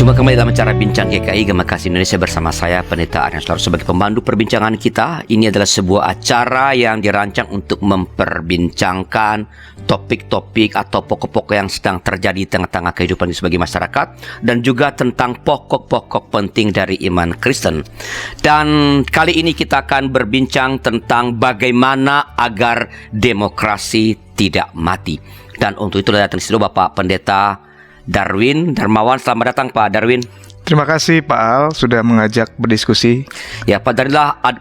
Jumpa kembali dalam acara Bincang GKI Gema Kasih Indonesia bersama saya Pendeta Aryan Selalu sebagai pemandu perbincangan kita. Ini adalah sebuah acara yang dirancang untuk memperbincangkan topik-topik atau pokok-pokok yang sedang terjadi di tengah-tengah kehidupan sebagai masyarakat dan juga tentang pokok-pokok penting dari iman Kristen. Dan kali ini kita akan berbincang tentang bagaimana agar demokrasi tidak mati. Dan untuk itu datang di situ Bapak Pendeta Darwin Darmawan. Selamat datang Pak Darwin. Terima kasih Pak Al sudah mengajak berdiskusi. Ya, Pak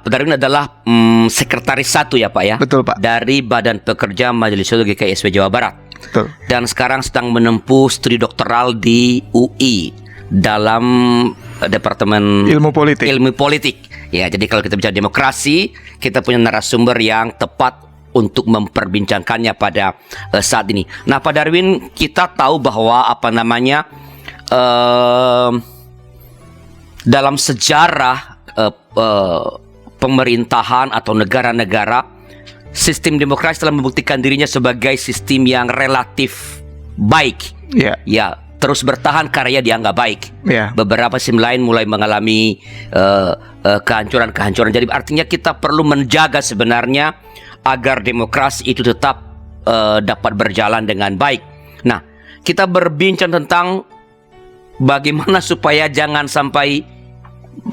Darwin adalah sekretaris 1 ya Pak ya. Betul Pak. Dari Badan Pekerja Majelis Ulama GKI SP Jawa Barat. Betul. Dan sekarang sedang menempuh studi doktoral di UI dalam Departemen Ilmu Politik. Ya, jadi kalau kita bicara demokrasi, kita punya narasumber yang tepat untuk memperbincangkannya pada saat ini. Nah, Pak Darwin, kita tahu bahwa dalam sejarah pemerintahan atau negara-negara, sistem demokrasi telah membuktikan dirinya sebagai sistem yang relatif baik. Ya. Ya, terus bertahan karena dianggap baik. Ya. Beberapa sistem lain mulai mengalami kehancuran-kehancuran. Jadi artinya kita perlu menjaga sebenarnya agar demokrasi itu tetap dapat berjalan dengan baik. Nah, kita berbincang tentang bagaimana supaya jangan sampai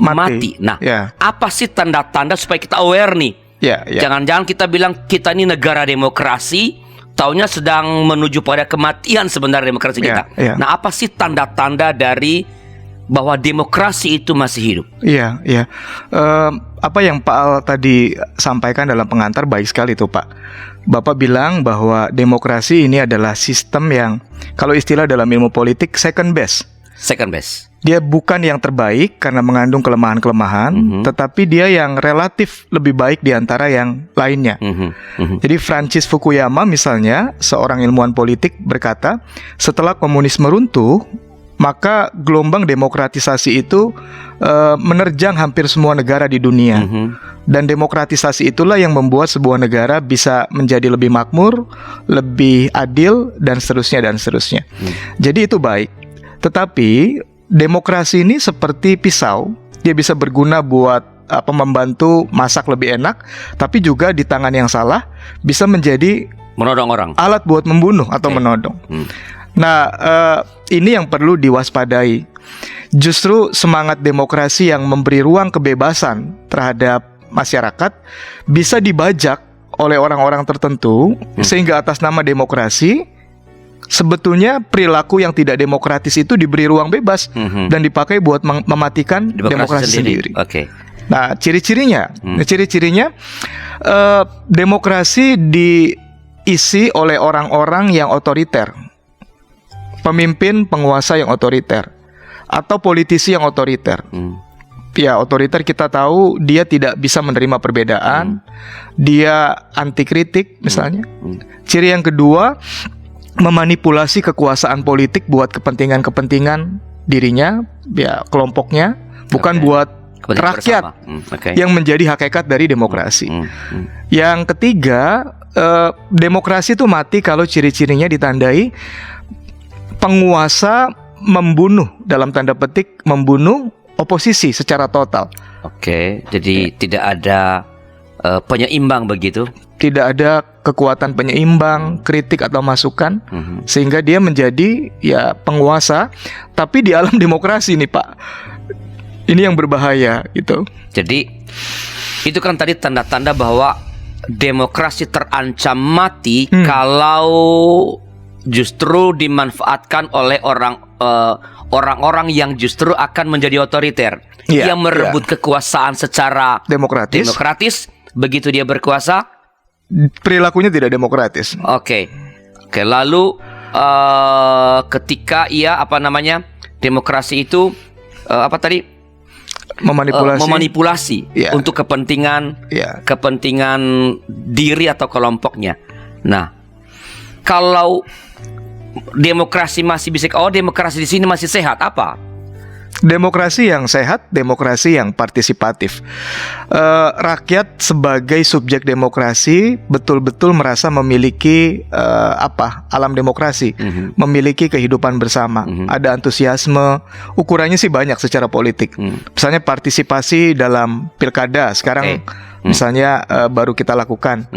mati. Nah, apa sih tanda-tanda supaya kita aware nih? Jangan-jangan kita bilang kita ini negara demokrasi, taunya sedang menuju pada kematian sebenarnya demokrasi kita. Nah, apa sih tanda-tanda dari bahwa demokrasi itu masih hidup? Apa yang Pak Al tadi sampaikan dalam pengantar baik sekali tuh Pak. Bapak bilang bahwa demokrasi ini adalah sistem yang, kalau istilah dalam ilmu politik, second best. Dia bukan yang terbaik karena mengandung kelemahan-kelemahan, tetapi dia yang relatif lebih baik di antara yang lainnya. Jadi Francis Fukuyama misalnya, seorang ilmuwan politik berkata, setelah komunisme runtuh, maka gelombang demokratisasi itu menerjang hampir semua negara di dunia. Dan demokratisasi itulah yang membuat sebuah negara bisa menjadi lebih makmur, lebih adil, dan seterusnya. Jadi itu baik. Tetapi demokrasi ini seperti pisau, dia bisa berguna buat membantu masak lebih enak, tapi juga di tangan yang salah bisa menjadi menodong orang, alat buat membunuh atau menodong. Nah, ini yang perlu diwaspadai. Justru semangat demokrasi yang memberi ruang kebebasan terhadap masyarakat bisa dibajak oleh orang-orang tertentu, sehingga atas nama demokrasi sebetulnya perilaku yang tidak demokratis itu diberi ruang bebas dan dipakai buat mematikan demokrasi sendiri. Nah, ciri-cirinya demokrasi diisi oleh orang-orang yang otoriter, pemimpin penguasa yang otoriter, atau politisi yang otoriter. Ya, otoriter kita tahu dia tidak bisa menerima perbedaan, dia anti kritik misalnya. Ciri yang kedua, memanipulasi kekuasaan politik buat kepentingan dirinya, ya kelompoknya, bukan buat rakyat yang menjadi hakikat dari demokrasi. Yang ketiga, demokrasi itu mati kalau ciri-cirinya ditandai penguasa membunuh, dalam tanda petik membunuh oposisi secara total. Jadi tidak ada penyeimbang begitu? Tidak ada kekuatan penyeimbang, kritik atau masukan, sehingga dia menjadi ya penguasa. Tapi di alam demokrasi nih Pak, ini yang berbahaya gitu. Jadi itu kan tadi tanda-tanda bahwa demokrasi terancam mati kalau justru dimanfaatkan oleh orang-orang yang justru akan menjadi otoriter, yang merebut kekuasaan secara demokratis. Begitu dia berkuasa, perilakunya tidak demokratis. Lalu ketika demokrasi itu memanipulasi untuk kepentingan diri atau kelompoknya. Nah, kalau demokrasi masih bisa, demokrasi di sini masih sehat, apa Demokrasi yang sehat, demokrasi yang partisipatif. Rakyat sebagai subjek demokrasi betul-betul merasa memiliki alam demokrasi, memiliki kehidupan bersama. Ada antusiasme, ukurannya sih banyak secara politik. Misalnya partisipasi dalam pilkada sekarang, misalnya baru kita lakukan.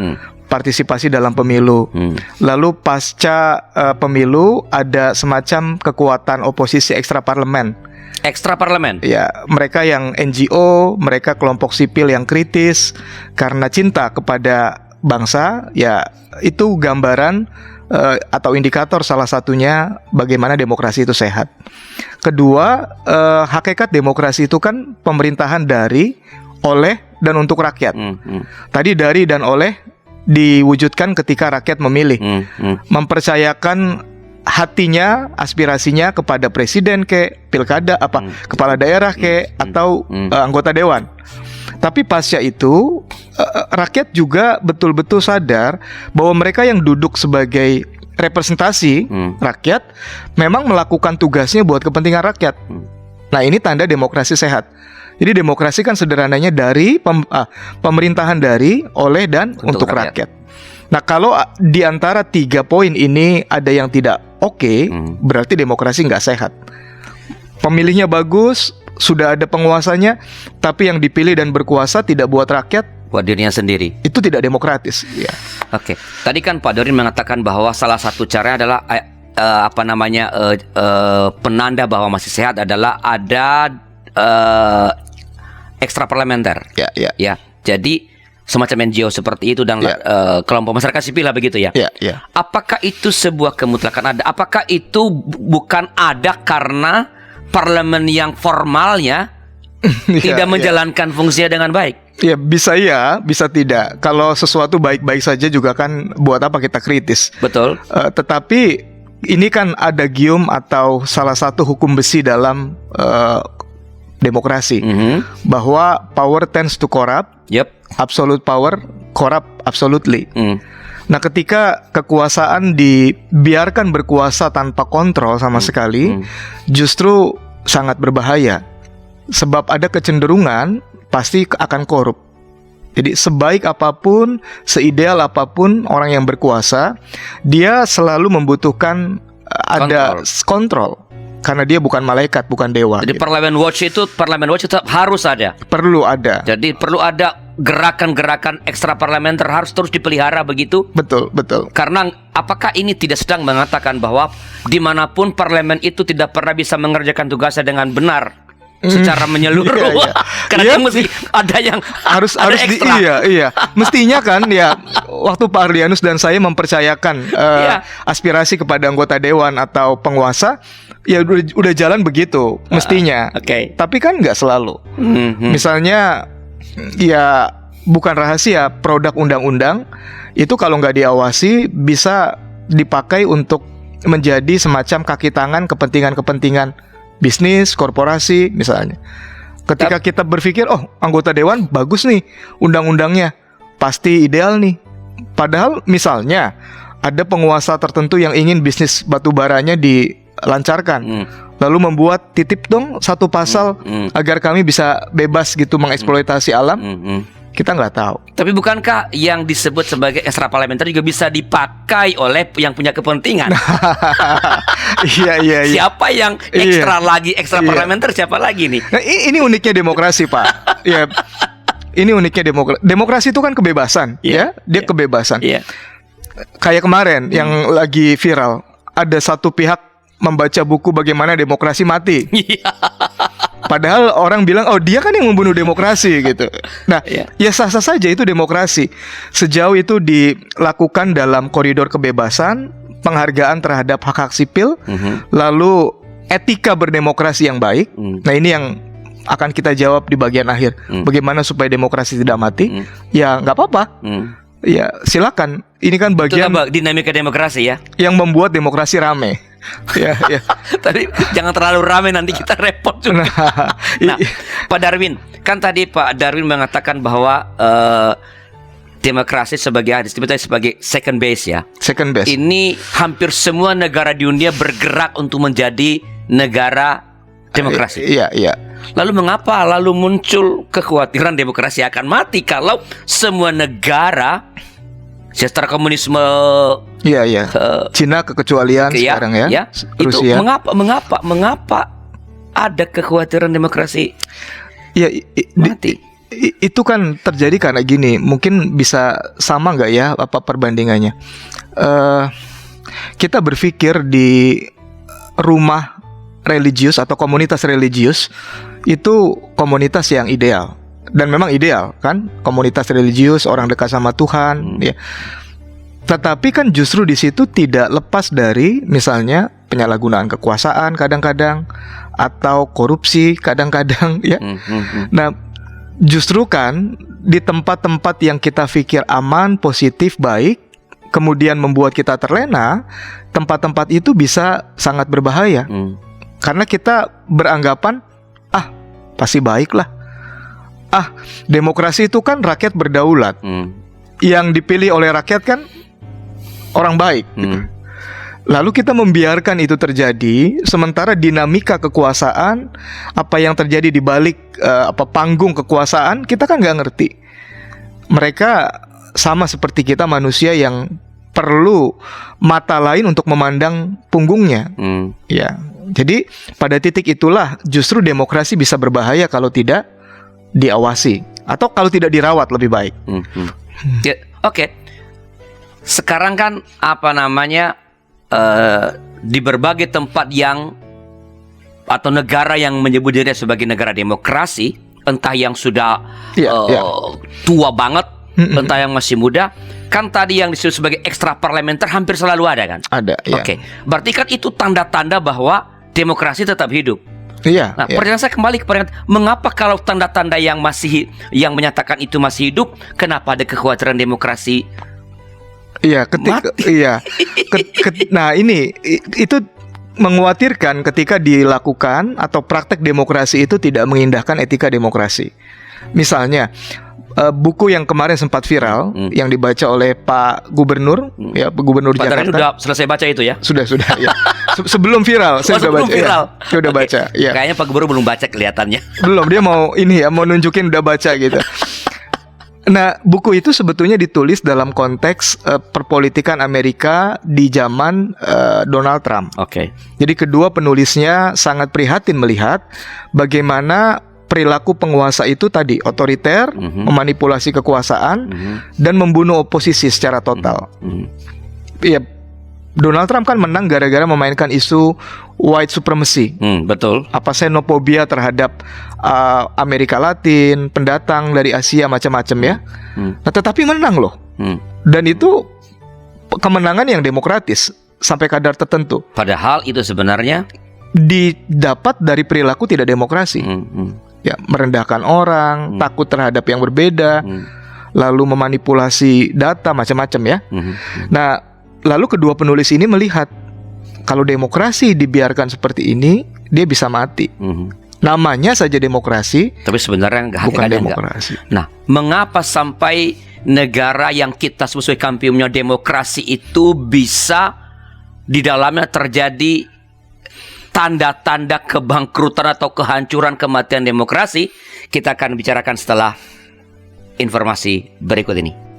Partisipasi dalam pemilu. Lalu pasca pemilu ada semacam kekuatan oposisi ekstra parlemen. Ekstra parlemen. Ya, mereka yang NGO, mereka kelompok sipil yang kritis karena cinta kepada bangsa, ya itu gambaran atau indikator salah satunya bagaimana demokrasi itu sehat. Kedua, hakikat demokrasi itu kan pemerintahan dari, oleh, dan untuk rakyat. Tadi dari dan oleh diwujudkan ketika rakyat memilih, mempercayakan hatinya, aspirasinya kepada presiden pilkada kepala daerah atau anggota dewan. Tapi pasca itu rakyat juga betul-betul sadar bahwa mereka yang duduk sebagai representasi rakyat memang melakukan tugasnya buat kepentingan rakyat. Nah, ini tanda demokrasi sehat. Jadi demokrasi kan sederhananya dari pemerintahan dari, oleh, dan untuk rakyat. Nah, kalau di antara 3 poin ini ada yang tidak oke, berarti demokrasi nggak sehat. Pemilihnya bagus, sudah ada penguasanya, tapi yang dipilih dan berkuasa tidak buat rakyat, buat dirinya sendiri. Itu tidak demokratis. Ya. Oke. Tadi kan Pak Doreen mengatakan bahwa salah satu cara adalah penanda bahwa masih sehat adalah ada ekstra parlementer. Ya. Jadi semacam NGO seperti itu dan kelompok masyarakat sipil lah begitu ya. Apakah itu sebuah kemutlakan ada? Apakah itu bukan ada karena parlemen yang formalnya tidak menjalankan fungsinya dengan baik? Ya, bisa tidak. Kalau sesuatu baik-baik saja juga kan buat apa kita kritis? Betul. Tetapi ini kan adagium atau salah satu hukum besi dalam demokrasi, bahwa power tends to corrupt. Absolute power corrupt absolutely. Nah, ketika kekuasaan dibiarkan berkuasa tanpa kontrol sama sekali, justru sangat berbahaya. Sebab ada kecenderungan pasti akan korup. Jadi sebaik apapun, seideal apapun orang yang berkuasa, dia selalu membutuhkan ada kontrol. Karena dia bukan malaikat, bukan dewa. Jadi Parliament Watch itu tetap harus ada. Perlu ada. Jadi perlu ada gerakan-gerakan ekstra parlementer, harus terus dipelihara begitu. Betul. Karena apakah ini tidak sedang mengatakan bahwa dimanapun parlemen itu tidak pernah bisa mengerjakan tugasnya dengan benar secara menyeluruh? Karena mesti ada yang harus ekstra. Iya. Mestinya kan ya, waktu Pak Arlianus dan saya mempercayakan aspirasi kepada anggota dewan atau penguasa, ya udah jalan begitu mestinya. Tapi kan nggak selalu. Misalnya, ya bukan rahasia, produk undang-undang itu kalau nggak diawasi bisa dipakai untuk menjadi semacam kaki tangan kepentingan-kepentingan bisnis, korporasi misalnya. Ketika kita berpikir, oh anggota dewan bagus nih undang-undangnya, pasti ideal nih. Padahal misalnya ada penguasa tertentu yang ingin bisnis batu baranya dilancarkan, lalu membuat titip dong satu pasal agar kami bisa bebas gitu mengeksploitasi alam. Kita nggak tahu. Tapi bukankah yang disebut sebagai ekstra parlementer juga bisa dipakai oleh yang punya kepentingan? Iya. Siapa yang ekstra parlementer, siapa lagi nih? Nah, ini uniknya demokrasi, Pak. Ya, ini uniknya demokrasi itu kan kebebasan, ya. Dia kebebasan. Kayak kemarin yang lagi viral, ada satu pihak membaca buku bagaimana demokrasi mati. Padahal orang bilang, oh dia kan yang membunuh demokrasi gitu. Nah, ya sah-sah saja itu demokrasi. Sejauh itu dilakukan dalam koridor kebebasan, penghargaan terhadap hak-hak sipil, lalu etika berdemokrasi yang baik. Nah, ini yang akan kita jawab di bagian akhir. Bagaimana supaya demokrasi tidak mati? Ya nggak apa-apa. Ya silakan. Ini kan bagian dinamika demokrasi ya, yang membuat demokrasi rame. Ya. Tadi jangan terlalu ramai, nanti kita repot juga. Nah, Pak Darwin, kan tadi Pak Darwin mengatakan bahwa demokrasi sebagai second base ya. Second base. Ini hampir semua negara di dunia bergerak untuk menjadi negara demokrasi. Iya, iya. Lalu mengapa lalu muncul kekhawatiran demokrasi akan mati kalau semua negara secara komunisme, Iya, iya. Cina kekecualian sekarang ya. Rusia. Itu mengapa ada kekhawatiran demokrasi mati? Itu kan terjadi karena gini, mungkin bisa sama nggak ya apa perbandingannya? Kita berpikir di rumah religius atau komunitas religius itu komunitas yang ideal, dan memang ideal kan, komunitas religius orang dekat sama Tuhan, ya. Tetapi kan justru di situ tidak lepas dari misalnya penyalahgunaan kekuasaan kadang-kadang, atau korupsi kadang-kadang, ya. Nah, justru kan di tempat-tempat yang kita pikir aman, positif, baik, kemudian membuat kita terlena, tempat-tempat itu bisa sangat berbahaya. Karena kita beranggapan, pasti baik lah. Demokrasi itu kan rakyat berdaulat. Yang dipilih oleh rakyat kan orang baik, gitu. Lalu kita membiarkan itu terjadi, sementara dinamika kekuasaan, apa yang terjadi di balik panggung kekuasaan, kita kan nggak ngerti. Mereka sama seperti kita manusia yang perlu mata lain untuk memandang punggungnya. Ya, jadi pada titik itulah justru demokrasi bisa berbahaya kalau tidak diawasi atau kalau tidak dirawat lebih baik. Oke. Sekarang kan di berbagai tempat yang atau negara yang menyebut diri sebagai negara demokrasi, entah yang sudah tua banget, entah yang masih muda, kan tadi yang disebut sebagai ekstra parlementer hampir selalu ada kan? Ada. Ya. Oke. Berarti kan itu tanda-tanda bahwa demokrasi tetap hidup. Iya. Nah, pertanyaan saya kembali kepada mengapa kalau tanda-tanda yang menyatakan itu masih hidup, kenapa ada kekhawatiran demokrasi? Iya, nah ini itu mengkhawatirkan ketika dilakukan atau praktek demokrasi itu tidak mengindahkan etika demokrasi. Misalnya buku yang kemarin sempat viral yang dibaca oleh Pak Gubernur, ya Gubernur Pak Jakarta. Sudah selesai baca itu ya? Sudah ya. Sebelum viral, saya sudah baca. Viral. Ya, saya udah baca. Ya. Kayaknya Pak Gubernur belum baca kelihatannya. Belum, dia mau nunjukin udah baca gitu. Nah, buku itu sebetulnya ditulis dalam konteks perpolitikan Amerika di zaman Donald Trump. Oke. Jadi kedua penulisnya sangat prihatin melihat bagaimana perilaku penguasa itu tadi otoriter, memanipulasi kekuasaan, dan membunuh oposisi secara total. Ya, Donald Trump kan menang gara-gara memainkan isu white supremacy. Betul. Apa xenofobia terhadap Amerika Latin, pendatang dari Asia macam-macam ya. Nah, tetapi menang loh. Dan itu kemenangan yang demokratis sampai kadar tertentu. Padahal itu sebenarnya didapat dari perilaku tidak demokrasi. Ya, merendahkan orang, takut terhadap yang berbeda, lalu memanipulasi data macam-macam ya. Nah, lalu kedua penulis ini melihat kalau demokrasi dibiarkan seperti ini, dia bisa mati. Namanya saja demokrasi, tapi sebenarnya bukan demokrasi. Nah, mengapa sampai negara yang kita sebut sebagai kampiunnya demokrasi itu bisa di dalamnya terjadi tanda-tanda kebangkrutan atau kehancuran, kematian demokrasi? Kita akan bicarakan setelah informasi berikut ini.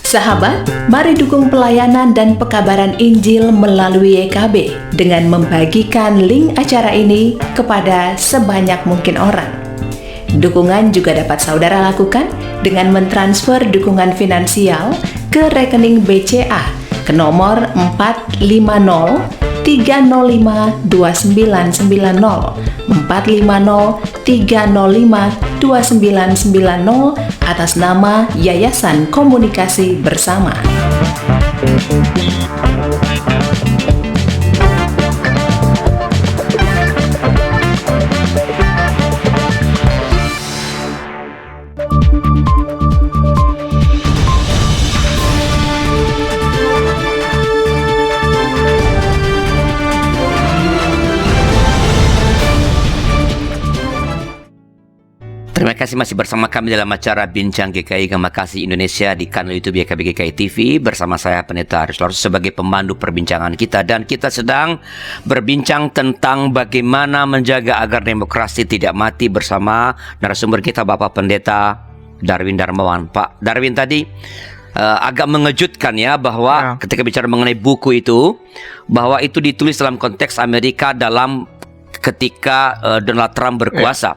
Sahabat, mari dukung pelayanan dan pekabaran Injil melalui YKB dengan membagikan link acara ini kepada sebanyak mungkin orang. Dukungan juga dapat saudara lakukan dengan mentransfer dukungan finansial ke rekening BCA ke nomor 450 450 2990 atas nama Yayasan Komunikasi Bersama. Terima kasih masih bersama kami dalam acara Bincang GKI Gemakasi Indonesia di kanal YouTube YKB GKI TV bersama saya Pendeta Aris Larus sebagai pemandu perbincangan kita, dan kita sedang berbincang tentang bagaimana menjaga agar demokrasi tidak mati bersama narasumber kita Bapak Pendeta Darwin Darmawan. Pak Darwin tadi agak mengejutkan ya bahwa ketika bicara mengenai buku itu, bahwa itu ditulis dalam konteks Amerika dalam ketika Donald Trump berkuasa.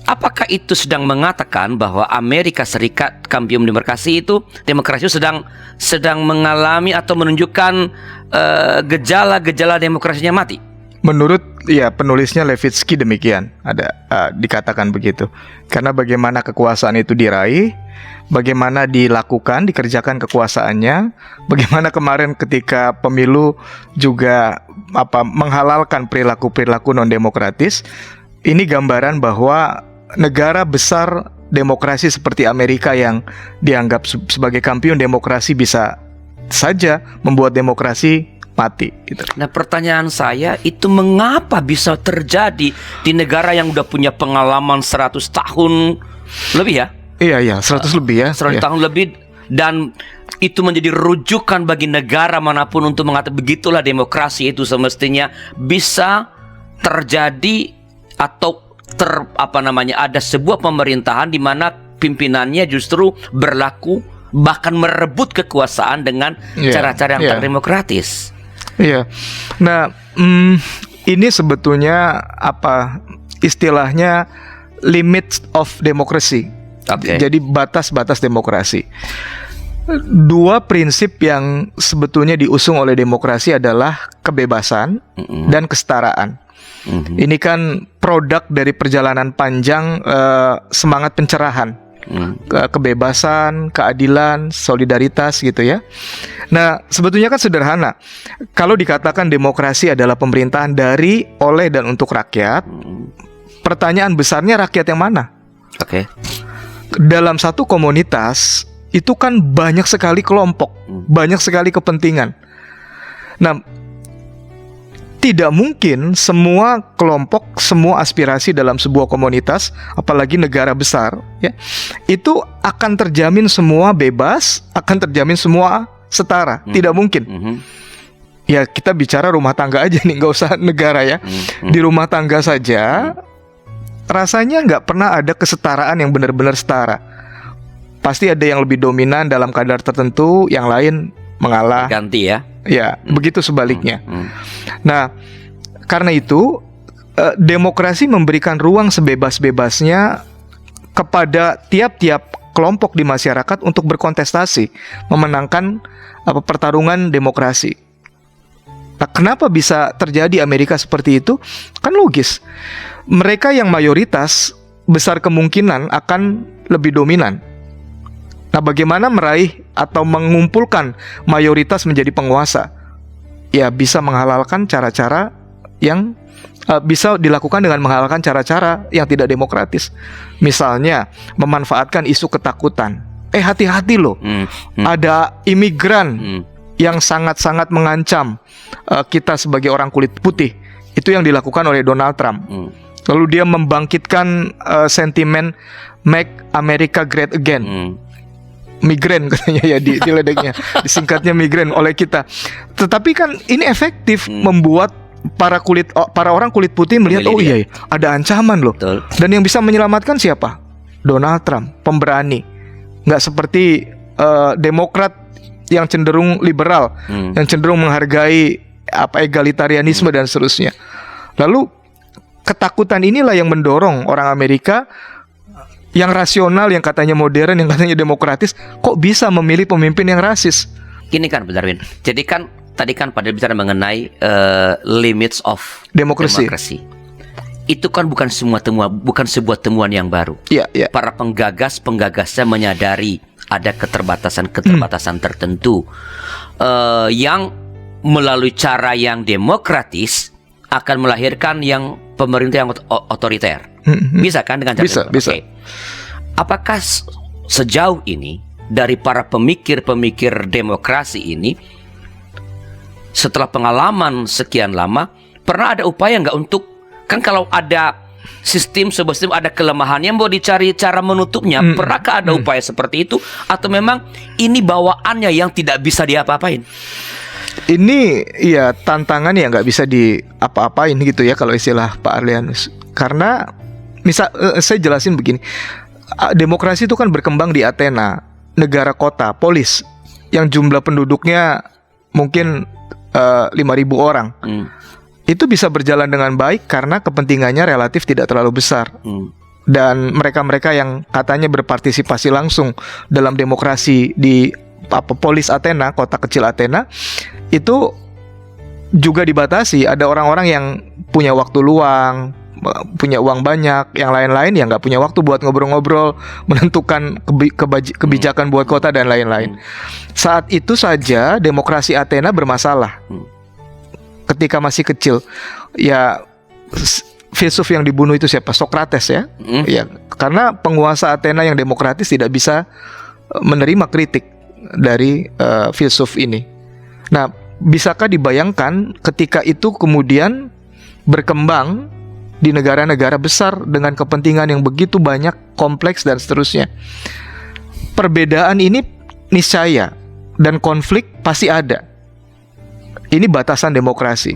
Apakah itu sedang mengatakan bahwa Amerika Serikat kampiun demokrasi itu sedang mengalami atau menunjukkan gejala-gejala demokrasinya mati? Menurut penulisnya Levitsky demikian, ada dikatakan begitu. Karena bagaimana kekuasaan itu diraih, bagaimana dikerjakan kekuasaannya, bagaimana kemarin ketika pemilu juga menghalalkan perilaku-perilaku non demokratis. Ini gambaran bahwa negara besar demokrasi seperti Amerika yang dianggap sebagai kampiun demokrasi bisa saja membuat demokrasi mati gitu. Nah, pertanyaan saya itu mengapa bisa terjadi di negara yang udah punya pengalaman 100 tahun lebih ya? Iya, 100 lebih ya. 100 tahun lebih, dan itu menjadi rujukan bagi negara manapun untuk mengatakan begitulah demokrasi itu semestinya bisa terjadi, atau ada sebuah pemerintahan di mana pimpinannya justru berlaku bahkan merebut kekuasaan dengan cara-cara yang tak demokratis. Iya. Nah, ini sebetulnya istilahnya limits of democracy. Jadi batas-batas demokrasi. Dua prinsip yang sebetulnya diusung oleh demokrasi adalah kebebasan dan kesetaraan. Ini kan produk dari perjalanan panjang semangat pencerahan, kebebasan, keadilan, solidaritas gitu ya. Nah, sebetulnya kan sederhana. Kalau dikatakan demokrasi adalah pemerintahan dari, oleh, dan untuk rakyat, pertanyaan besarnya rakyat yang mana? Dalam satu komunitas itu kan banyak sekali kelompok, banyak sekali kepentingan. Nah, tidak mungkin semua kelompok, semua aspirasi dalam sebuah komunitas, apalagi negara besar, ya, itu akan terjamin semua bebas, akan terjamin semua setara. Tidak mungkin. Ya, kita bicara rumah tangga aja nih, nggak usah negara ya. Di rumah tangga saja, rasanya nggak pernah ada kesetaraan yang benar-benar setara. Pasti ada yang lebih dominan dalam kadar tertentu, yang lain mengalah. Ganti ya. Ya, begitu sebaliknya. Nah, karena itu demokrasi memberikan ruang sebebas-bebasnya kepada tiap-tiap kelompok di masyarakat untuk berkontestasi, memenangkan pertarungan demokrasi. Nah, kenapa bisa terjadi Amerika seperti itu? Kan logis. Mereka yang mayoritas besar kemungkinan akan lebih dominan. Nah, bagaimana meraih atau mengumpulkan mayoritas menjadi penguasa? Ya, bisa menghalalkan cara-cara yang bisa dilakukan dengan menghalalkan cara-cara yang tidak demokratis. Misalnya, memanfaatkan isu ketakutan. Hati-hati loh, ada imigran yang sangat-sangat mengancam kita sebagai orang kulit putih. Itu yang dilakukan oleh Donald Trump. Lalu dia membangkitkan sentimen Make America Great Again. Migran katanya ya di ledeknya, disingkatnya migran oleh kita. Tetapi kan ini efektif membuat para orang kulit putih melihat ada ancaman loh. Betul. Dan yang bisa menyelamatkan siapa? Donald Trump, pemberani. Nggak seperti Demokrat yang cenderung liberal, yang cenderung menghargai egalitarianisme dan seterusnya. Lalu ketakutan inilah yang mendorong orang Amerika yang rasional, yang katanya modern, yang katanya demokratis, kok bisa memilih pemimpin yang rasis? Gini kan, Darwin. Jadi kan tadi kan pada bicara mengenai limits of Demokrasi. Itu kan bukan sebuah temuan yang baru. Iya, iya. Para penggagasnya menyadari ada keterbatasan tertentu yang melalui cara yang demokratis akan melahirkan yang pemerintah yang otoriter. Bisa kan dengan cara itu? Bisa. Oke. Apakah sejauh ini dari para pemikir demokrasi ini, setelah pengalaman sekian lama, pernah ada upaya nggak untuk, kan kalau ada sebuah sistem ada kelemahannya, mau dicari cara menutupnya. Pernahkah ada upaya seperti itu, atau memang ini bawaannya yang tidak bisa diapa-apain? Ini ya tantangan yang nggak bisa diapa-apain gitu ya kalau istilah Pak Arlianus. Karena saya jelasin begini, demokrasi itu kan berkembang di Athena, negara kota, polis, yang jumlah penduduknya mungkin 5.000 orang. Itu bisa berjalan dengan baik karena kepentingannya relatif tidak terlalu besar. Dan mereka-mereka yang katanya berpartisipasi langsung dalam demokrasi di polis Athena, kota kecil Athena, itu juga dibatasi. Ada orang-orang yang punya waktu luang, punya uang banyak, yang lain-lain yang nggak punya waktu buat ngobrol-ngobrol, menentukan kebijakan buat kota dan lain-lain. Saat itu saja demokrasi Athena bermasalah. Ketika masih kecil, ya filsuf yang dibunuh itu siapa? Socrates ya. Ya, karena penguasa Athena yang demokratis tidak bisa menerima kritik dari filsuf ini. Nah, bisakah dibayangkan ketika itu kemudian berkembang di negara-negara besar dengan kepentingan yang begitu banyak, kompleks dan seterusnya. Perbedaan ini niscaya dan konflik pasti ada. Ini batasan demokrasi.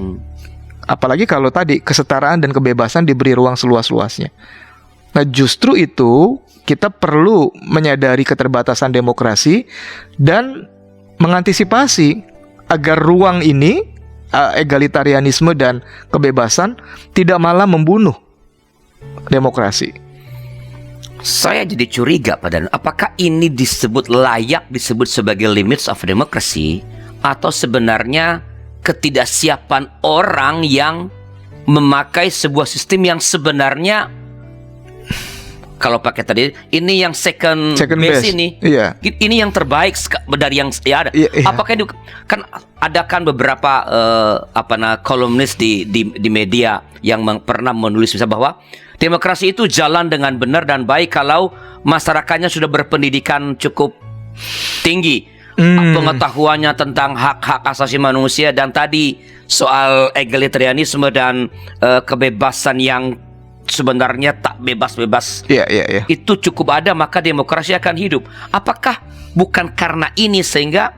Apalagi kalau tadi kesetaraan dan kebebasan diberi ruang seluas-luasnya. Nah, justru itu kita perlu menyadari keterbatasan demokrasi dan mengantisipasi agar ruang ini, egalitarianisme dan kebebasan, tidak malah membunuh demokrasi. Saya jadi curiga pada, apakah ini layak disebut sebagai limits of democracy, atau sebenarnya ketidaksiapan orang yang memakai sebuah sistem yang sebenarnya, kalau pakai tadi, ini yang second base ini, ini yang terbaik dari yang ada. Apakah itu kan ada kan beberapa kolumnis di media yang pernah menulis misalnya bahwa demokrasi itu jalan dengan benar dan baik kalau masyarakatnya sudah berpendidikan cukup tinggi, pengetahuannya tentang hak-hak asasi manusia, dan tadi soal egalitarianisme dan kebebasan yang sebenarnya tak bebas-bebas. Itu cukup ada, maka demokrasi akan hidup. Apakah bukan karena ini sehingga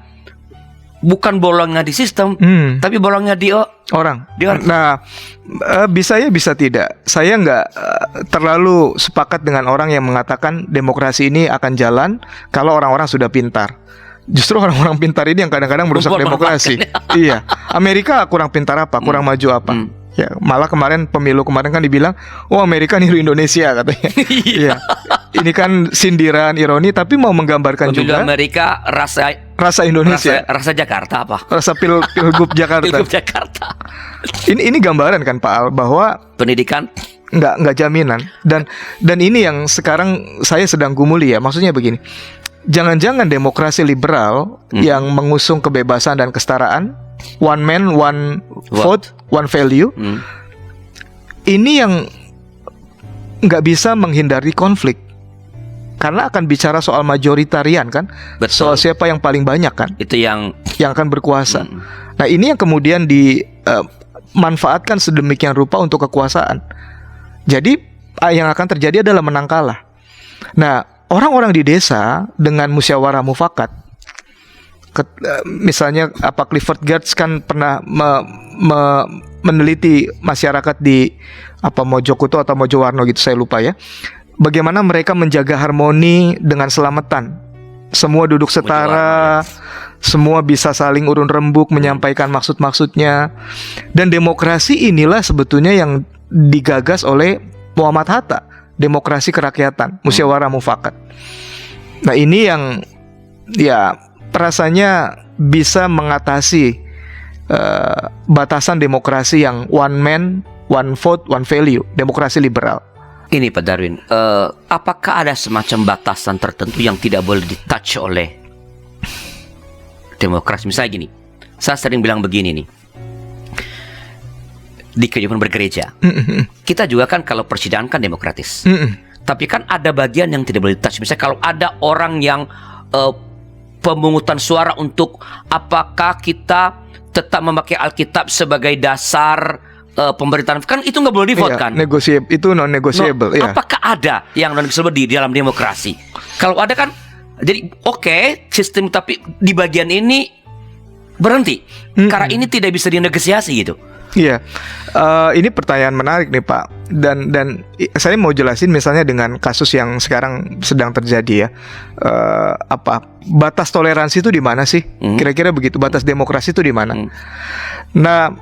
bukan bolongnya di sistem, tapi bolongnya di orang? Nah, bisa ya, bisa tidak. Saya nggak terlalu sepakat dengan orang yang mengatakan demokrasi ini akan jalan kalau orang-orang sudah pintar. Justru orang-orang pintar ini yang kadang-kadang merusak demokrasi. Iya, Amerika kurang pintar apa, kurang maju apa? Ya, malah pemilu kemarin kan dibilang, oh Amerika niru Indonesia katanya. Iya. Ini kan sindiran, ironi, tapi mau menggambarkan pemilu juga Amerika rasa Indonesia, rasa Jakarta apa? Rasa pilgub Jakarta. Pilgub Jakarta. Ini gambaran kan Pak Al, bahwa pendidikan nggak jaminan, dan ini yang sekarang saya sedang gumuli ya. Maksudnya begini, jangan-jangan demokrasi liberal yang mengusung kebebasan dan kesetaraan, one man, one vote, one value, ini yang nggak bisa menghindari konflik, karena akan bicara soal majoritarian kan. Betul. Soal siapa yang paling banyak kan, itu yang akan berkuasa. Nah, ini yang kemudian dimanfaatkan sedemikian rupa untuk kekuasaan. Jadi yang akan terjadi adalah menang kalah. Nah, orang-orang di desa dengan musyawarah mufakat, misalnya Clifford Geertz kan pernah meneliti masyarakat di Mojokuto atau Mojowarno gitu, saya lupa ya, bagaimana mereka menjaga harmoni dengan selamatan. Semua duduk setara, semua bisa saling urun rembuk menyampaikan maksud-maksudnya. Dan demokrasi inilah sebetulnya yang digagas oleh Muhammad Hatta, demokrasi kerakyatan, musyawarah mufakat. Nah, ini yang ya rasanya bisa mengatasi batasan demokrasi yang one man, one vote, one value, demokrasi liberal. Ini Pak Darwin, apakah ada semacam batasan tertentu yang tidak boleh ditouch oleh demokrasi? Misalnya gini, saya sering bilang begini nih, di kehidupan bergereja, kita juga kan kalau persidangan kan demokratis, tapi kan ada bagian yang tidak boleh ditouch. Misalnya kalau ada orang yang pemungutan suara untuk apakah kita tetap memakai Alkitab sebagai dasar pemerintahan, kan itu nggak boleh di vote kan? Itu non negotiable. Apakah ada yang non negotiable di dalam demokrasi? Kalau ada kan, jadi oke, sistem, tapi di bagian ini berhenti karena ini tidak bisa dinegosiasi gitu. Iya, ini pertanyaan menarik nih Pak. Dan saya mau jelasin misalnya dengan kasus yang sekarang sedang terjadi ya. Batas toleransi itu di mana sih? Kira-kira begitu. Batas demokrasi itu di mana? Nah,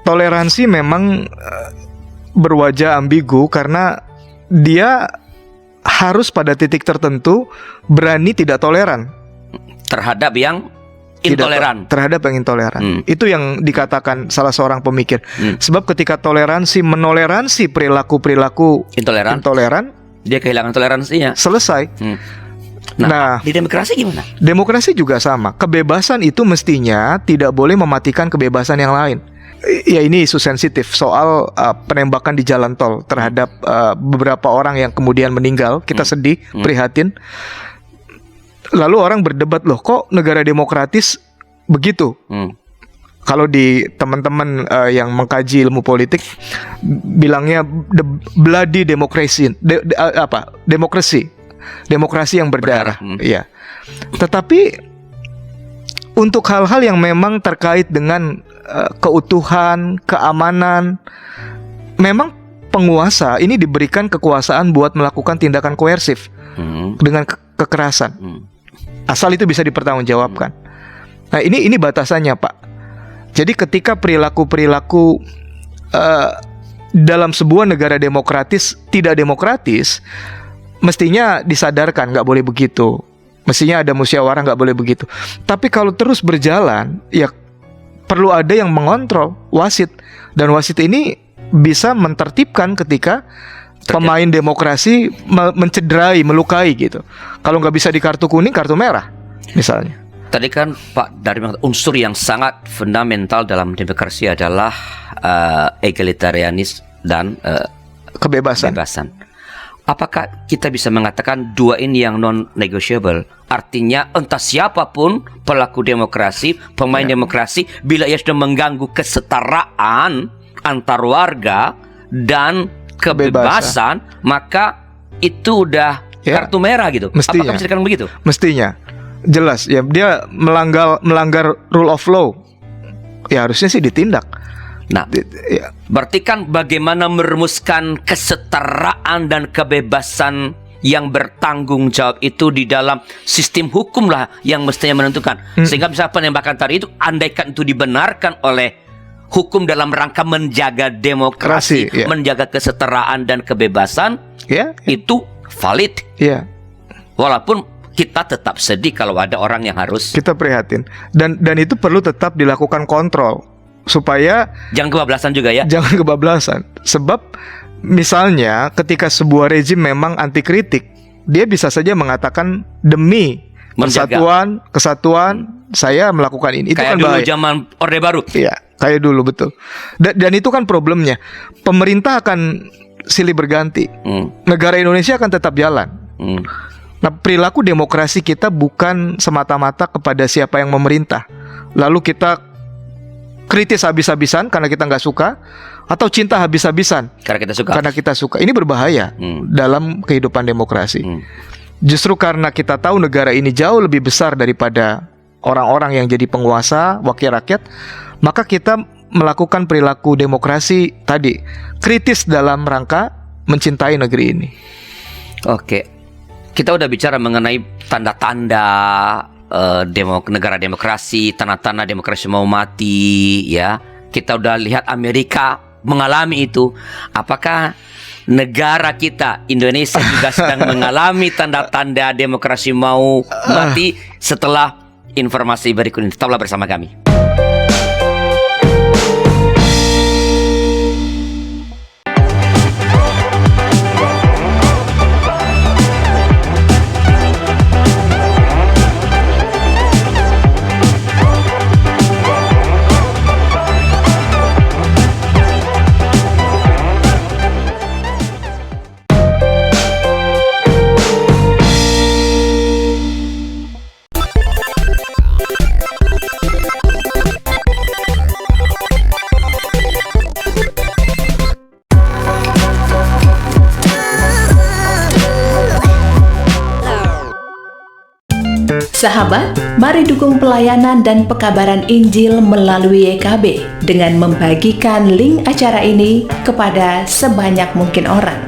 toleransi memang berwajah ambigu karena dia harus pada titik tertentu berani tidak toleran terhadap yang intoleran. Terhadap yang intoleran. Itu yang dikatakan salah seorang pemikir. Sebab ketika toleransi menoleransi perilaku intoleran, dia kehilangan toleransinya. Selesai. Nah, di demokrasi gimana? Demokrasi juga sama. Kebebasan itu mestinya tidak boleh mematikan kebebasan yang lain. Ya, ini isu sensitif soal penembakan di jalan tol terhadap beberapa orang yang kemudian meninggal. Kita sedih, prihatin. Lalu orang berdebat, loh kok negara demokratis begitu? Kalau di teman-teman yang mengkaji ilmu politik bilangnya the bloody democracy, demokrasi yang berdarah. Iya. Tetapi untuk hal-hal yang memang terkait dengan keutuhan, keamanan, memang penguasa ini diberikan kekuasaan buat melakukan tindakan koersif dengan kekerasan. Asal itu bisa dipertanggungjawabkan. Nah, ini batasannya, Pak. Jadi ketika perilaku-perilaku dalam sebuah negara demokratis tidak demokratis, mestinya disadarkan nggak boleh begitu. Mestinya ada musyawarah, nggak boleh begitu. Tapi kalau terus berjalan, ya perlu ada yang mengontrol, wasit. Dan wasit ini bisa mentertibkan ketika pemain demokrasi mencederai, melukai gitu. Kalau nggak bisa di kartu kuning, kartu merah misalnya. Tadi kan Pak Darwin, unsur yang sangat fundamental dalam demokrasi adalah egalitarianis dan kebebasan. Apakah kita bisa mengatakan dua ini yang non-negotiable? Artinya entah siapapun pelaku demokrasi, pemain demokrasi, bila ia sudah mengganggu kesetaraan antar warga dan kebebasan, maka itu udah kartu merah gitu. Mestinya. Apakah bisa dikatakan begitu? Mestinya. Jelas ya, dia melanggar rule of law. Ya harusnya sih ditindak. Nah, berarti kan bagaimana merumuskan kesetaraan dan kebebasan yang bertanggung jawab itu di dalam sistem hukum lah yang mestinya menentukan. Sehingga misalnya penembakan tadi itu, andaikan itu dibenarkan oleh hukum dalam rangka menjaga demokrasi, menjaga kesetaraan dan kebebasan, itu valid. Walaupun kita tetap sedih kalau ada orang yang harus, kita prihatin. Dan itu perlu tetap dilakukan kontrol supaya jangan kebablasan juga ya. Jangan kebablasan. Sebab misalnya ketika sebuah rezim memang anti kritik, dia bisa saja mengatakan demi kesatuan saya melakukan ini. Itu kayak kan dulu bahaya. Zaman Orde Baru. Iya, kayak dulu, betul. Dan itu kan problemnya. Pemerintah akan silih berganti. Negara Indonesia akan tetap jalan. Nah, perilaku demokrasi kita bukan semata-mata kepada siapa yang memerintah, lalu kita kritis habis-habisan karena kita nggak suka, atau cinta habis-habisan karena kita suka. Ini berbahaya dalam kehidupan demokrasi. Justru karena kita tahu negara ini jauh lebih besar daripada orang-orang yang jadi penguasa, wakil rakyat, maka kita melakukan perilaku demokrasi tadi, kritis dalam rangka mencintai negeri ini. Oke. Kita udah bicara mengenai tanda-tanda negara demokrasi, tanda-tanda demokrasi mau mati, ya. Kita udah lihat Amerika mengalami itu. Apakah negara kita, Indonesia, juga sedang mengalami tanda-tanda demokrasi mau mati? Setelah informasi berikut ini, tetaplah bersama kami. Sahabat, mari dukung pelayanan dan pekabaran Injil melalui YKB dengan membagikan link acara ini kepada sebanyak mungkin orang.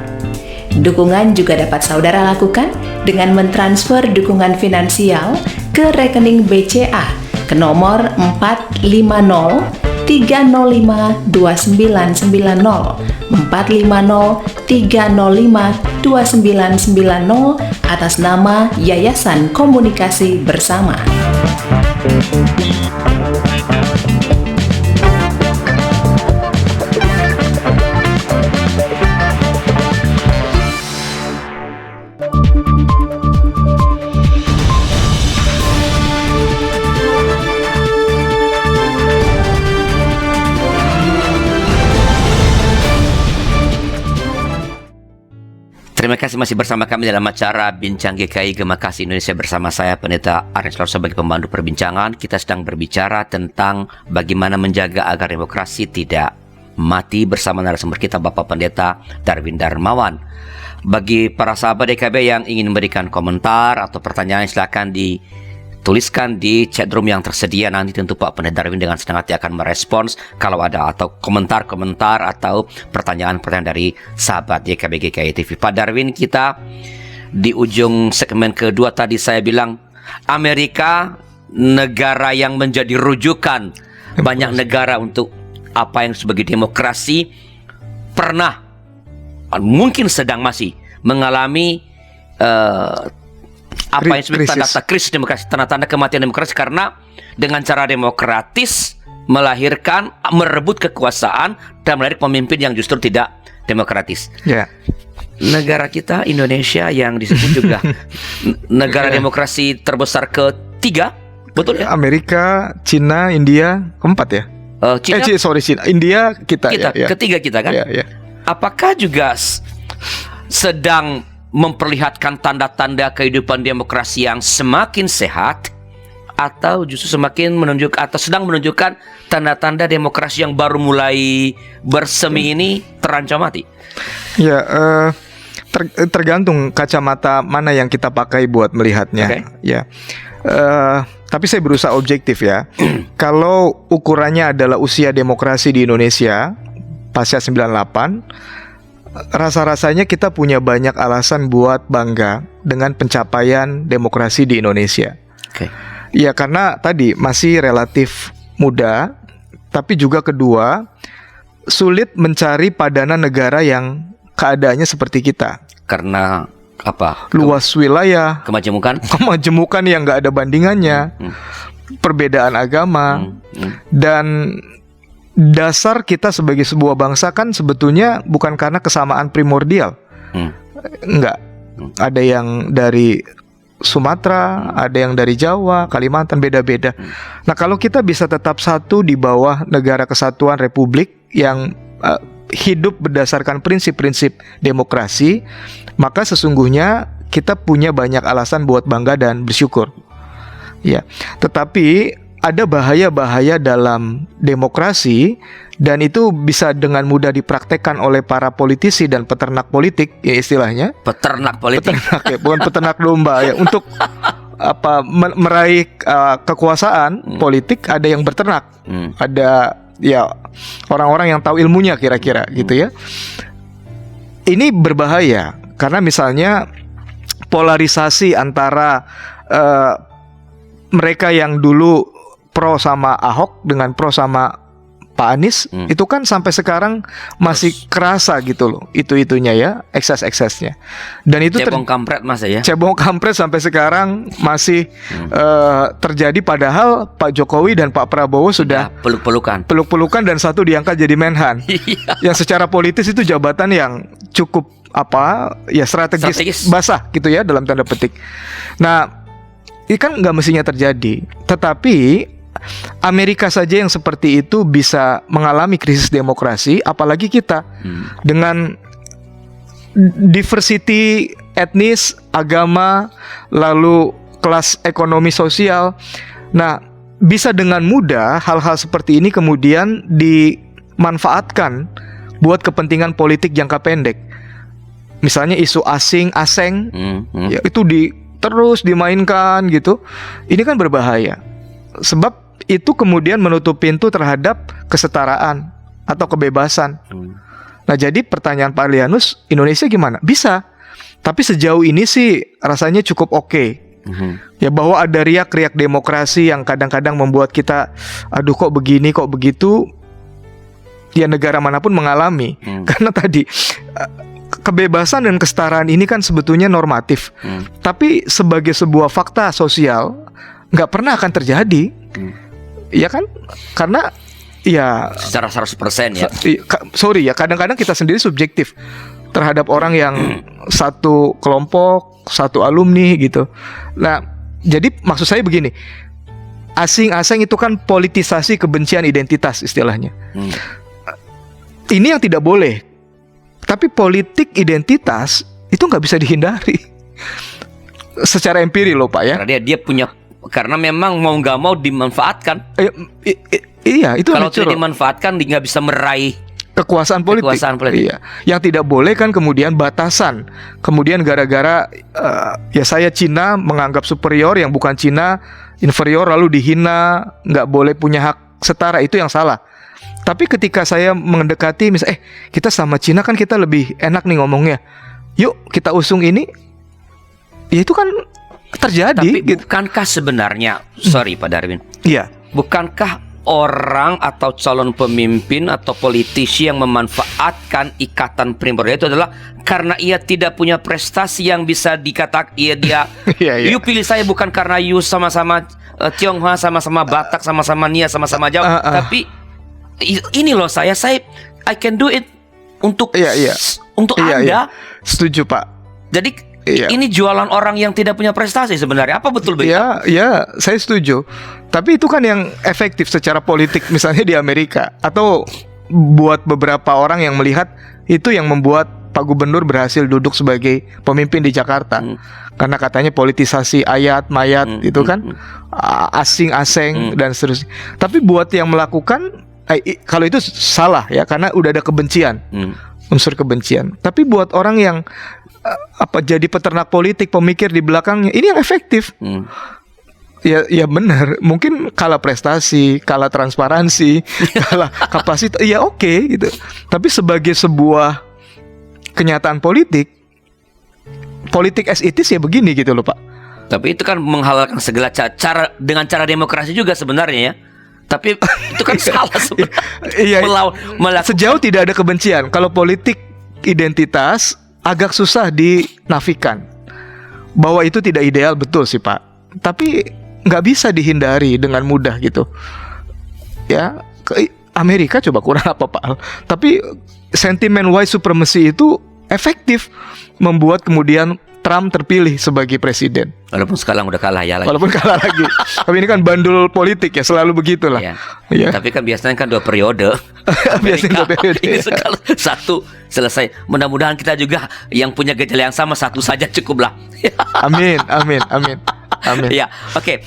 Dukungan juga dapat saudara lakukan dengan mentransfer dukungan finansial ke rekening BCA ke nomor 450 305 2990 450 305 2990 atas nama Yayasan Komunikasi Bersama. Terima kasih masih bersama kami dalam acara Bincang GKI Gemakasih Indonesia bersama saya Pendeta Ernest Lor sebagai pemandu perbincangan. Kita sedang berbicara tentang bagaimana menjaga agar demokrasi tidak mati bersama narasumber kita Bapak Pendeta Darwin Darmawan. Bagi para sahabat DKB yang ingin memberikan komentar atau pertanyaan, silakan dituliskan di chat room yang tersedia. Nanti tentu Pak Pendeta Darwin dengan senang hati akan merespons kalau ada atau komentar-komentar atau pertanyaan-pertanyaan dari sahabat YKB GKI TV. Pak Darwin, kita di ujung segmen kedua tadi saya bilang Amerika negara yang menjadi rujukan banyak negara untuk apa yang sebagai demokrasi pernah mungkin sedang masih mengalami apa yang disebut tanda-tanda krisis demokrasi, tanda-tanda kematian demokrasi, karena dengan cara demokratis melahirkan, merebut kekuasaan dan melahirkan pemimpin yang justru tidak demokratis. Negara kita Indonesia yang disebut juga negara demokrasi terbesar ketiga, betul ya? Amerika, Cina, India, keempat ya? Cina, India kita ya. Ketiga kita kan? Apakah juga sedang memperlihatkan tanda-tanda kehidupan demokrasi yang semakin sehat, atau justru semakin menunjuk atau sedang menunjukkan tanda-tanda demokrasi yang baru mulai bersemi ini terancam mati? Ya, tergantung kacamata mana yang kita pakai buat melihatnya. Ya, tapi saya berusaha objektif ya. Kalau ukurannya adalah usia demokrasi di Indonesia pasca 98, rasa-rasanya kita punya banyak alasan buat bangga dengan pencapaian demokrasi di Indonesia. Ya, karena tadi masih relatif muda, tapi juga kedua, sulit mencari padanan negara yang keadaannya seperti kita. Karena apa? Luas wilayah, kemajemukan yang nggak ada bandingannya, perbedaan agama, dan dasar kita sebagai sebuah bangsa kan sebetulnya bukan karena kesamaan primordial. Enggak. Ada yang dari Sumatera, ada yang dari Jawa, Kalimantan, beda-beda. Nah, kalau kita bisa tetap satu di bawah negara kesatuan republik yang hidup berdasarkan prinsip-prinsip demokrasi, maka sesungguhnya kita punya banyak alasan buat bangga dan bersyukur. Ya, tetapi ada bahaya-bahaya dalam demokrasi, dan itu bisa dengan mudah dipraktekkan oleh para politisi dan peternak politik, ya istilahnya. Peternak politik. Peternak ya, bukan peternak domba ya. Untuk meraih kekuasaan politik ada yang berternak, ada ya orang-orang yang tahu ilmunya kira-kira gitu ya. Ini berbahaya karena misalnya polarisasi antara mereka yang dulu pro sama Ahok dengan pro sama Pak Anies, itu kan sampai sekarang masih kerasa gitu loh, itu-itunya ya, ekses-eksesnya. Dan itu cebong kampret mas ya. Cebong kampret sampai sekarang masih terjadi, padahal Pak Jokowi dan Pak Prabowo sudah peluk-pelukan dan satu diangkat jadi Menhan. Yang secara politis itu jabatan yang cukup strategis basah gitu ya dalam tanda petik. Nah, ini kan nggak mestinya terjadi, tetapi Amerika saja yang seperti itu bisa mengalami krisis demokrasi, apalagi kita dengan diversity etnis, agama, lalu kelas ekonomi sosial. Nah, bisa dengan mudah hal-hal seperti ini kemudian dimanfaatkan buat kepentingan politik jangka pendek. Misalnya isu asing, ya, itu terus dimainkan gitu. Ini kan berbahaya. Sebab itu kemudian menutup pintu terhadap kesetaraan atau kebebasan. Nah, jadi pertanyaan Pak Lianus, Indonesia gimana? Bisa. Tapi sejauh ini sih rasanya cukup oke. Ya, bahwa ada riak-riak demokrasi yang kadang-kadang membuat kita, aduh kok begini, kok begitu. Ya, negara manapun mengalami. Karena tadi kebebasan dan kesetaraan ini kan sebetulnya normatif. Tapi sebagai sebuah fakta sosial nggak pernah akan terjadi. Ya kan? Karena ya secara 100% ya. Sorry ya, kadang-kadang kita sendiri subjektif terhadap orang yang satu kelompok, satu alumni gitu. Nah, jadi maksud saya begini, asing-asing itu kan politisasi kebencian identitas istilahnya. Ini yang tidak boleh. Tapi politik identitas itu nggak bisa dihindari. Secara empiri loh Pak ya. Karena dia punya, karena memang mau nggak mau dimanfaatkan. Iya, itu kalau tidak dimanfaatkan nggak bisa meraih kekuasaan politik. Iya. Yang tidak boleh kan kemudian batasan. Kemudian gara-gara ya saya Cina menganggap superior, yang bukan Cina inferior lalu dihina, nggak boleh punya hak setara, itu yang salah. Tapi ketika saya mendekati misalnya, kita sama Cina kan kita lebih enak nih ngomongnya, yuk kita usung ini, ya itu kan terjadi. Tapi gitu. Bukankah sebenarnya, sorry Pak Darwin, iya, bukankah orang atau calon pemimpin atau politisi yang memanfaatkan ikatan primordial itu adalah karena ia tidak punya prestasi yang bisa dikatakan dia iya. You pilih saya bukan karena you sama-sama Tionghoa, sama-sama Batak, sama-sama Nia, sama-sama Jawa, tapi ini loh saya I can do it untuk untuk Anda. Iya. Setuju Pak. Jadi ini jualan orang yang tidak punya prestasi sebenarnya. Apa betul begitu? Ya, saya setuju. Tapi itu kan yang efektif secara politik, misalnya di Amerika, atau buat beberapa orang yang melihat itu yang membuat Pak Gubernur berhasil duduk sebagai pemimpin di Jakarta. Karena katanya politisasi ayat mayat itu kan asing-asing dan seterusnya. Tapi buat yang melakukan kalau itu salah ya, karena udah ada kebencian, unsur kebencian. Tapi buat orang yang jadi peternak politik, pemikir di belakangnya, ini yang efektif. Ya benar, mungkin kalah prestasi, kalah transparansi, kalah kapasitas, ya oke gitu. Tapi sebagai sebuah kenyataan politik as it is ya begini gitu loh Pak. Tapi itu kan menghalalkan segala cara dengan cara demokrasi juga sebenarnya ya. Tapi itu kan salah sebenarnya. Iya. Sejauh tidak ada kebencian. Kalau politik identitas agak susah dinafikan. Bahwa itu tidak ideal, betul sih Pak. Tapi nggak bisa dihindari dengan mudah gitu. Ya, Amerika coba kurang apa Pak. Tapi sentimen white supremacy itu efektif membuat kemudian Trump terpilih sebagai presiden. Walaupun sekarang udah kalah ya lagi. Walaupun kalah lagi. Tapi ini kan bandul politik ya, selalu begitulah. Ya. Tapi kan biasanya kan 2 periode. Biasanya 2 periode. Ini sekali satu selesai. Mudah-mudahan kita juga yang punya gejala yang sama satu saja cukuplah. Amin. Ya, oke.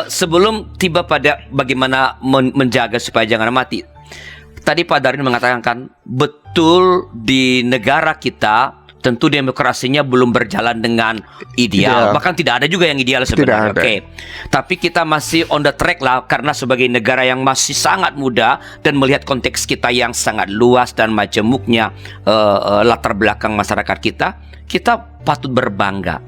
Sebelum tiba pada bagaimana menjaga supaya jangan mati. Tadi Pak Darwin mengatakan kan betul di negara kita tentu demokrasinya belum berjalan dengan ideal. Bahkan tidak ada juga yang ideal sebenarnya. Oke. Tapi kita masih on the track lah, karena sebagai negara yang masih sangat muda dan melihat konteks kita yang sangat luas dan majemuknya latar belakang masyarakat kita patut berbangga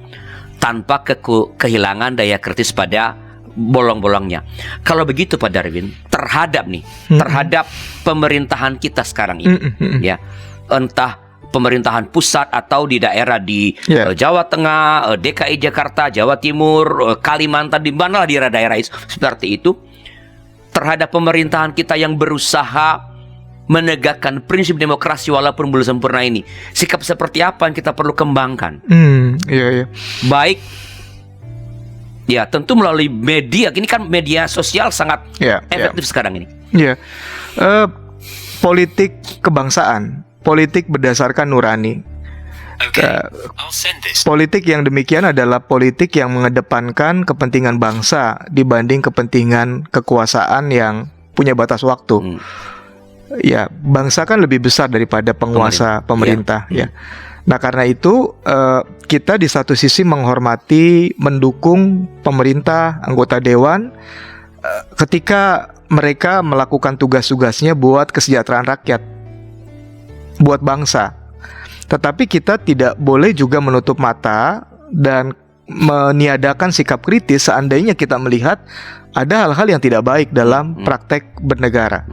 tanpa kehilangan daya kritis pada bolong-bolongnya. Kalau begitu Pak Darwin, terhadap pemerintahan kita sekarang ini, ya, entah pemerintahan pusat atau di daerah di Jawa Tengah, DKI Jakarta, Jawa Timur, Kalimantan, di mana di daerah seperti itu, terhadap pemerintahan kita yang berusaha menegakkan prinsip demokrasi walaupun belum sempurna ini, sikap seperti apa yang kita perlu kembangkan? Baik, ya tentu melalui media. Ini kan media sosial sangat efektif sekarang ini. Politik kebangsaan, politik berdasarkan nurani. Politik yang demikian adalah politik yang mengedepankan kepentingan bangsa dibanding kepentingan kekuasaan yang punya batas waktu. Ya, bangsa kan lebih besar daripada penguasa pemerintah. Ya. Nah, karena itu kita di satu sisi menghormati, mendukung pemerintah, anggota dewan ketika mereka melakukan tugas-tugasnya buat kesejahteraan rakyat, buat bangsa. Tetapi kita tidak boleh juga menutup mata dan meniadakan sikap kritis seandainya kita melihat ada hal-hal yang tidak baik dalam praktek bernegara.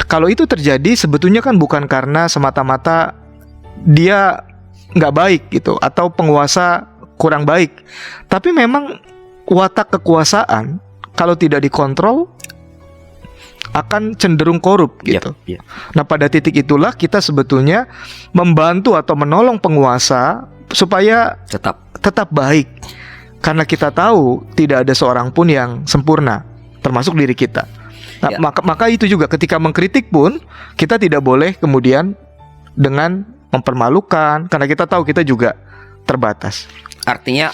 Kalau itu terjadi, sebetulnya kan bukan karena semata-mata dia nggak baik gitu, atau penguasa kurang baik, tapi memang watak kekuasaan kalau tidak dikontrol akan cenderung korup gitu. Nah, pada titik itulah kita sebetulnya membantu atau menolong penguasa supaya tetap baik. Karena kita tahu tidak ada seorang pun yang sempurna, termasuk diri kita. Nah, maka itu juga ketika mengkritik pun kita tidak boleh kemudian dengan mempermalukan, karena kita tahu kita juga terbatas. Artinya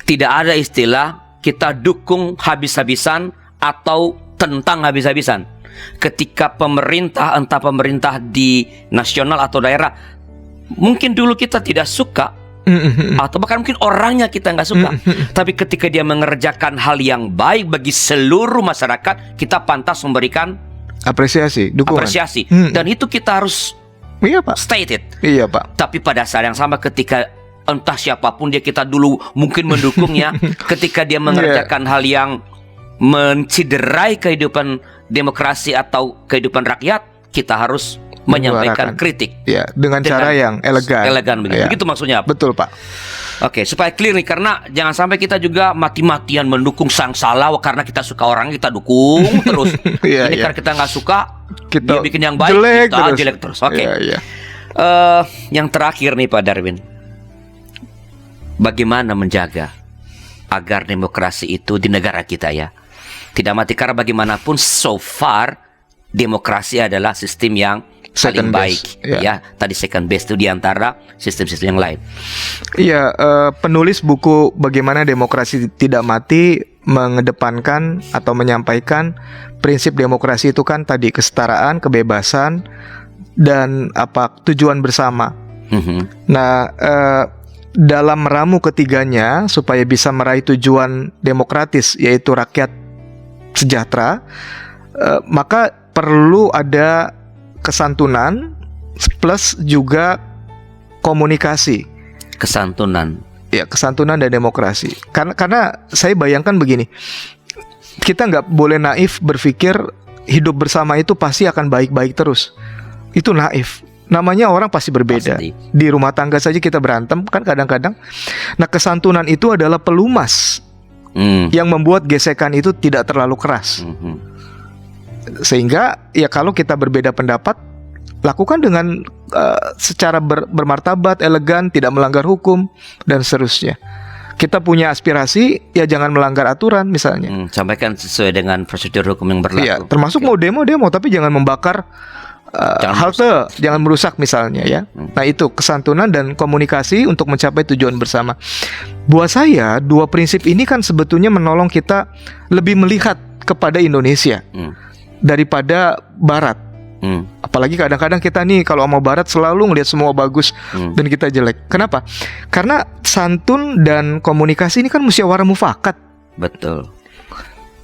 tidak ada istilah kita dukung habis-habisan atau tentang habis-habisan. Ketika pemerintah, entah pemerintah di nasional atau daerah, mungkin dulu kita tidak suka, atau bahkan mungkin orangnya kita nggak suka, tapi ketika dia mengerjakan hal yang baik bagi seluruh masyarakat, kita pantas memberikan apresiasi, dukungan. Dan itu kita harus state it. Iya, Pak. Tapi pada saat yang sama ketika entah siapapun dia, kita dulu mungkin mendukungnya, ketika dia mengerjakan hal yang menciderai kehidupan demokrasi atau kehidupan rakyat, kita harus menyampaikan kritik. Ya, dengan cara yang elegan begitu. Begitu maksudnya. Betul, Pak. Oke, supaya clear nih, karena jangan sampai kita juga mati-matian mendukung sang salah karena kita suka orang, kita dukung terus. Ini karena kita nggak suka, dia bikin yang baik, kita jelek terus. Oke. Yang terakhir nih Pak Darwin, bagaimana menjaga agar demokrasi itu di negara kita tidak mati, karena bagaimanapun so far demokrasi adalah sistem yang paling baik, tadi second best itu diantara sistem-sistem yang lain. Iya, penulis buku Bagaimana Demokrasi Tidak Mati mengedepankan atau menyampaikan prinsip demokrasi itu kan tadi kesetaraan, kebebasan, dan tujuan bersama. Nah, dalam meramu ketiganya supaya bisa meraih tujuan demokratis, yaitu rakyat sejahtera, maka perlu ada kesantunan plus juga komunikasi. Kesantunan dan demokrasi. Karena saya bayangkan begini, kita nggak boleh naif berpikir hidup bersama itu pasti akan baik-baik terus. Itu naif. Namanya orang pasti berbeda. Di rumah tangga saja kita berantem kan kadang-kadang. Nah, kesantunan itu adalah pelumas yang membuat gesekan itu tidak terlalu keras. Sehingga kalau kita berbeda pendapat, lakukan dengan secara bermartabat, elegan, tidak melanggar hukum, dan seterusnya. Kita punya aspirasi, jangan melanggar aturan misalnya. Sampaikan sesuai dengan prosedur hukum yang berlaku. Termasuk mau demo, tapi jangan membakar halte, jangan merusak misalnya Nah, itu kesantunan dan komunikasi untuk mencapai tujuan bersama. Buat saya, dua prinsip ini kan sebetulnya menolong kita lebih melihat kepada Indonesia daripada Barat. Apalagi kadang-kadang kita nih kalau mau Barat selalu ngelihat semua bagus dan kita jelek. Kenapa? Karena santun dan komunikasi ini kan musyawarah mufakat. Betul.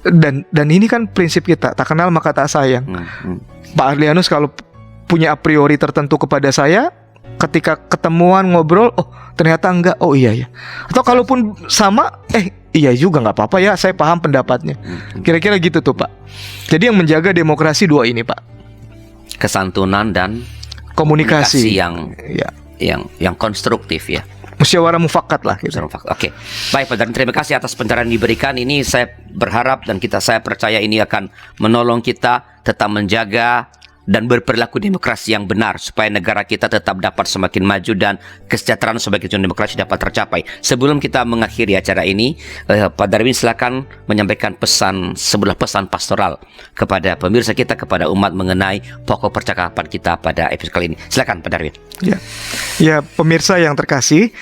Dan ini kan prinsip kita, tak kenal maka tak sayang. Pak Arlianus kalau punya a priori tertentu kepada saya, ketika ketemuan ngobrol, ternyata enggak, iya. Atau kalaupun sama, iya juga nggak apa-apa saya paham pendapatnya. Kira-kira gitu tuh Pak. Jadi yang menjaga demokrasi dua ini Pak, kesantunan dan komunikasi yang konstruktif musyawarah mufakat lah gitu. Oke. Baik Pak Darwin, terima kasih atas pencerahan yang diberikan. Ini saya berharap dan saya percaya ini akan menolong kita tetap menjaga dan berperilaku demokrasi yang benar supaya negara kita tetap dapat semakin maju dan kesejahteraan sebagai tujuan demokrasi dapat tercapai. Sebelum kita mengakhiri acara ini, Pak Darwin silakan menyampaikan sebuah pesan pastoral kepada pemirsa kita, kepada umat mengenai pokok percakapan kita pada episode kali ini. Silakan Pak Darwin. Ya, pemirsa yang terkasih,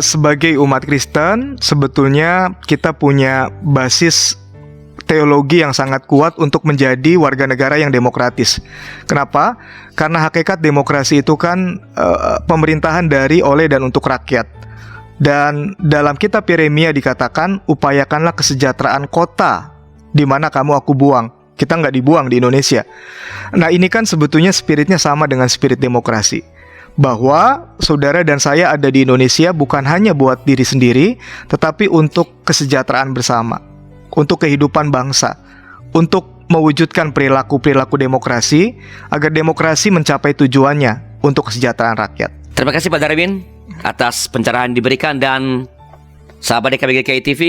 sebagai umat Kristen sebetulnya kita punya basis teologi yang sangat kuat untuk menjadi warga negara yang demokratis. Kenapa? Karena hakikat demokrasi itu kan pemerintahan dari, oleh, dan untuk rakyat. Dan dalam kitab Yeremia dikatakan, upayakanlah kesejahteraan kota di mana kamu aku buang. Kita nggak dibuang di Indonesia. Nah, ini kan sebetulnya spiritnya sama dengan spirit demokrasi. Bahwa saudara dan saya ada di Indonesia bukan hanya buat diri sendiri, tetapi untuk kesejahteraan bersama, untuk kehidupan bangsa, untuk mewujudkan perilaku-perilaku demokrasi, agar demokrasi mencapai tujuannya untuk kesejahteraan rakyat. Terima kasih Pak Darwin atas pencerahan diberikan, dan sahabat DKBGKI TV,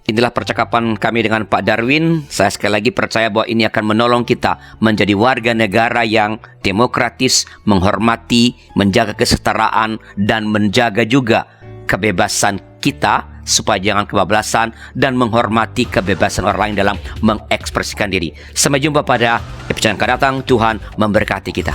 inilah percakapan kami dengan Pak Darwin. Saya sekali lagi percaya bahwa ini akan menolong kita menjadi warga negara yang demokratis, menghormati, menjaga kesetaraan, dan menjaga juga kebebasan kita, supaya jangan kebablasan, dan menghormati kebebasan orang lain dalam mengekspresikan diri. Sampai jumpa pada episode yang akan datang. Tuhan memberkati kita.